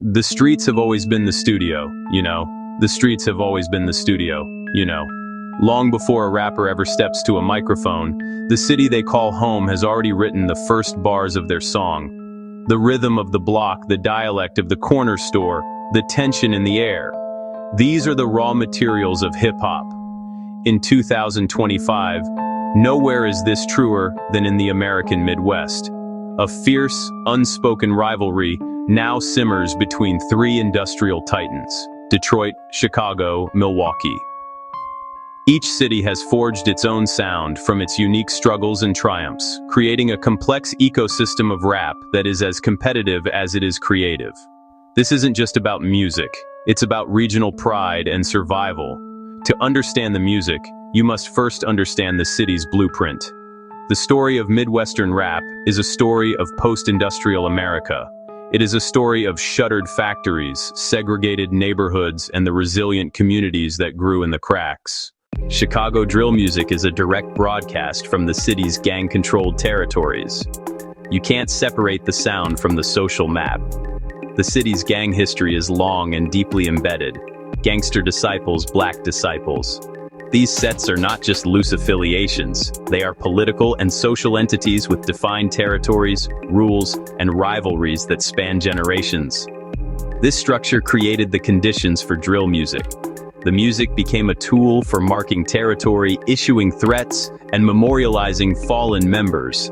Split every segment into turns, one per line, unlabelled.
The streets have always been the studio, you know. The streets have always been the studio, you know. Long before a rapper ever steps to a microphone, the city they call home has already written the first bars of their song. The rhythm of the block, the dialect of the corner store, the tension in the air. These are the raw materials of hip-hop. In 2025, nowhere is this truer than in the American Midwest. A fierce, unspoken rivalry now simmers between three industrial titans: Detroit, Chicago, Milwaukee. Each city has forged its own sound from its unique struggles and triumphs, creating a complex ecosystem of rap that is as competitive as it is creative. This isn't just about music, it's about regional pride and survival. To understand the music, you must first understand the city's blueprint. The story of Midwestern rap is a story of post-industrial America. It is a story of shuttered factories, segregated neighborhoods, and the resilient communities that grew in the cracks. Chicago drill music is a direct broadcast from the city's gang-controlled territories. You can't separate the sound from the social map. The city's gang history is long and deeply embedded. Gangster disciples, black disciples. These sets are not just loose affiliations, they are political and social entities with defined territories, rules, and rivalries that span generations. This structure created the conditions for drill music. The music became a tool for marking territory, issuing threats, and memorializing fallen members.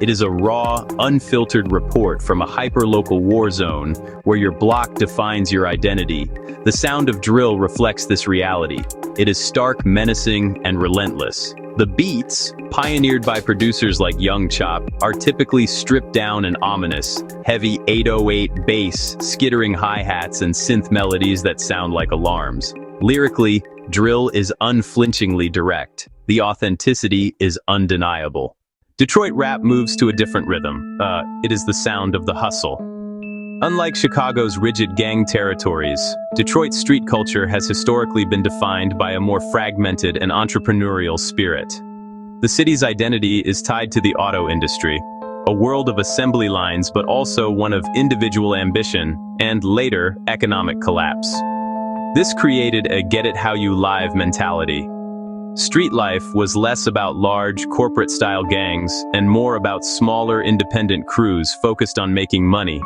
It is a raw, unfiltered report from a hyper-local war zone where your block defines your identity. The sound of drill reflects this reality. It is stark, menacing, and relentless. The beats, pioneered by producers like Young Chop, are typically stripped down and ominous. Heavy 808 bass, skittering hi-hats, and synth melodies that sound like alarms. Lyrically, drill is unflinchingly direct. The authenticity is undeniable. Detroit rap moves to a different rhythm. It is the sound of the hustle. Unlike Chicago's rigid gang territories, Detroit's street culture has historically been defined by a more fragmented and entrepreneurial spirit. The city's identity is tied to the auto industry, a world of assembly lines but also one of individual ambition and, later, economic collapse. This created a get-it-how-you-live mentality. Street life was less about large, corporate-style gangs and more about smaller, independent crews focused on making money.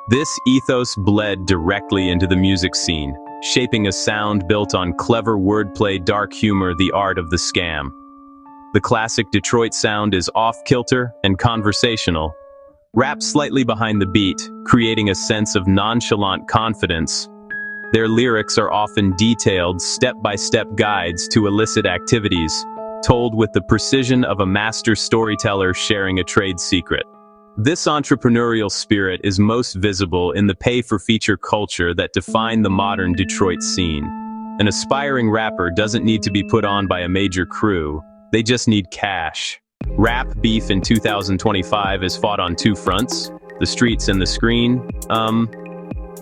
This ethos bled directly into the music scene, shaping a sound built on clever wordplay, dark humor, the art of the scam. The classic Detroit sound is off-kilter and conversational, rap slightly behind the beat, creating a sense of nonchalant confidence. Their lyrics are often detailed, step-by-step guides to illicit activities, told with the precision of a master storyteller sharing a trade secret. This entrepreneurial spirit is most visible in the pay-for-feature culture that defined the modern Detroit scene. An aspiring rapper doesn't need to be put on by a major crew, they just need cash. Rap beef in 2025 is fought on two fronts, the streets and the screen.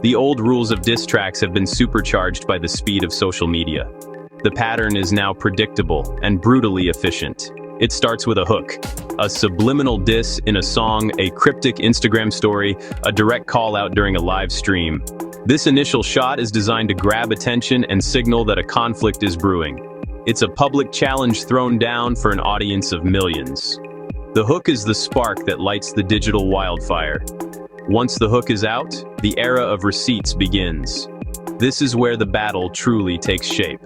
The old rules of diss tracks have been supercharged by the speed of social media. The pattern is now predictable and brutally efficient. It starts with a hook, a subliminal diss in a song, a cryptic Instagram story, a direct call-out during a live stream. This initial shot is designed to grab attention and signal that a conflict is brewing. It's a public challenge thrown down for an audience of millions. The hook is the spark that lights the digital wildfire. Once the hook is out, the era of receipts begins. This is where the battle truly takes shape.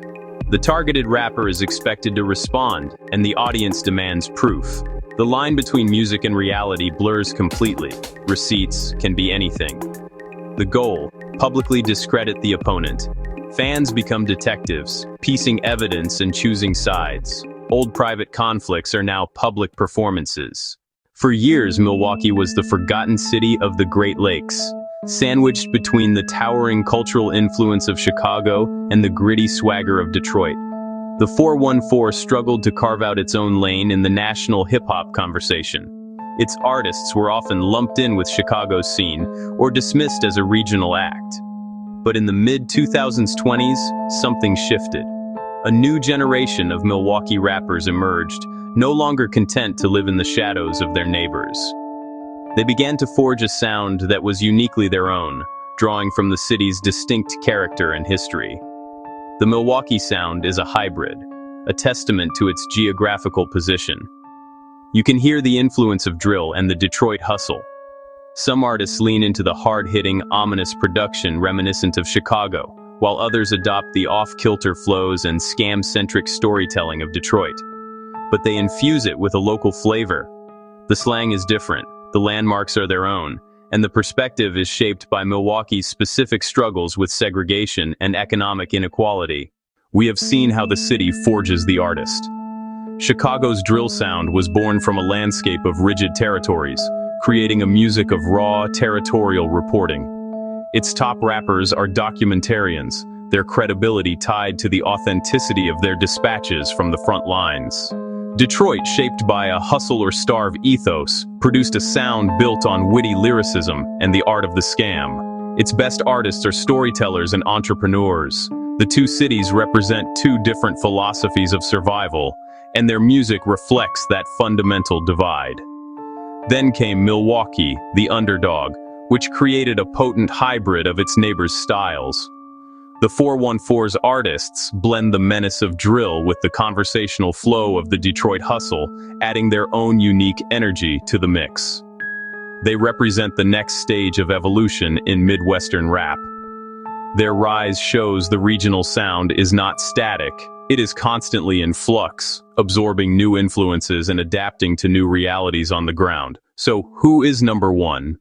The targeted rapper is expected to respond, and the audience demands proof. The line between music and reality blurs completely. Receipts can be anything. The goal: publicly discredit the opponent. Fans become detectives, piecing evidence and choosing sides. Old private conflicts are now public performances. For years, Milwaukee was the forgotten city of the Great Lakes, sandwiched between the towering cultural influence of Chicago and the gritty swagger of Detroit. The 414 struggled to carve out its own lane in the national hip-hop conversation. Its artists were often lumped in with Chicago's scene or dismissed as a regional act. But in the mid-2020s, something shifted. A new generation of Milwaukee rappers emerged, no longer content to live in the shadows of their neighbors. They began to forge a sound that was uniquely their own, drawing from the city's distinct character and history. The Milwaukee sound is a hybrid, a testament to its geographical position. You can hear the influence of drill and the Detroit hustle. Some artists lean into the hard-hitting, ominous production reminiscent of Chicago, while others adopt the off-kilter flows and scam-centric storytelling of Detroit. But they infuse it with a local flavor. The slang is different, the landmarks are their own, and the perspective is shaped by Milwaukee's specific struggles with segregation and economic inequality. We have seen how the city forges the artist. Chicago's drill sound was born from a landscape of rigid territories, creating a music of raw, territorial reporting. Its top rappers are documentarians, their credibility tied to the authenticity of their dispatches from the front lines. Detroit, shaped by a hustle-or-starve ethos, produced a sound built on witty lyricism and the art of the scam. Its best artists are storytellers and entrepreneurs. The two cities represent two different philosophies of survival, and their music reflects that fundamental divide. Then came Milwaukee, the underdog, which created a potent hybrid of its neighbors' styles. The 414's artists blend the menace of drill with the conversational flow of the Detroit hustle, adding their own unique energy to the mix. They represent the next stage of evolution in Midwestern rap. Their rise shows the regional sound is not static, it is constantly in flux, absorbing new influences and adapting to new realities on the ground. So, who is number one?